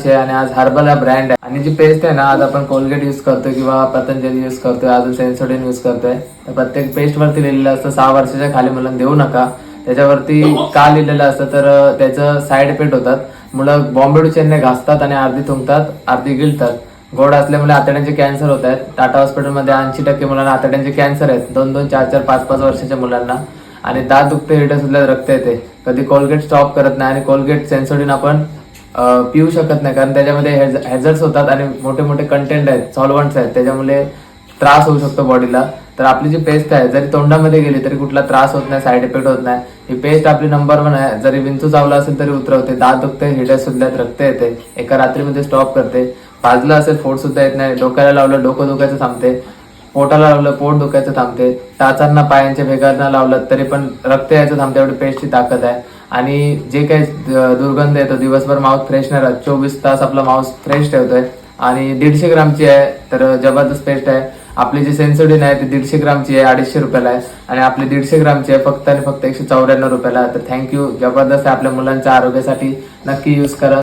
आणि आज हर्बल हा ब्रँड आहे आणि जी पेस्ट आहे ना, आज आपण कोलगेट युज करतोय किंवा पतंजली युज करतोय, अजून सेन्सोडाइन युज करतोय. तर प्रत्येक पेस्ट वरती लिहिलेलं असतं 6 वर्षाच्या खाली मुलांना देऊ नका. त्याच्यावरती का लिहिलेलं असतं तर त्याचं साईड इफेक्ट होतात. मुलं बॉम्बे टू चेन्नई घासतात आणि अर्धी थुंकतात, अर्धी गिळतात. गोड असल्यामुळे आतड्यांचे कॅन्सर होत आहेत. टाटा हॉस्पिटलमध्ये 80% मुलांना आतड्यांचे कॅन्सर आहेत, 2-2, 4-4, 5-5 वर्षाच्या मुलांना. आणि दात दुखते, हिरड्या सुद्धा रक्त येते. कधी कोलगेट स्टॉप करत नाही आणि कोलगेट सेन्सोडाइन आपण पिऊ शकत नाही, कारण त्याच्यामध्ये हॅझर्ड्स होतात आणि मोठे मोठे कंटेंट आहेत, सॉल्व्हंट्स आहेत, त्याच्यामुळे त्रास होऊ शकतो बॉडीला. तर आपली जी पेस्ट आहे जरी तोंडामध्ये गेली तरी कुठला त्रास होत नाही, साईड इफेक्ट होत नाही. ही पेस्ट आपली नंबर 1 आहे. जरी विंचू चावला असेल तरी उतरवते, दात दुखते, हिरड्या सुद्धा रक्त येते, एका रात्रीमध्ये स्टॉप करते. पाजलं असेल फोड सुद्धा येत नाही, डोक्याला लावलं डोकं दुखायचं थांबते, पोटाला लावलं पोट दुखायचं थांबते, टाचांना पायांच्या भेगांना लावलं तरी पण रक्त यायचं थांबते. एवढी पेस्टची ताकद आहे. आणि जे काही दुर्गंध येतो दिवसभर माउथ फ्रेशनर 24 तास आपला माउथ फ्रेश ठेवतोय. आणि 150 ग्रामची आहे, तर जबरदस्त पेस्ट आहे. आपली जी सेन्सोडाइन आहे ती 150 ग्रामची आहे, 250 रुपयाला आहे. आणि आपली 150 ग्रामची आहे फक्त आणि फक्त 194 रुपयाला. तर थँक्यू, जबरदस्त आहे आपल्या मुलांच्या आरोग्यासाठी. नक्की यूज करा.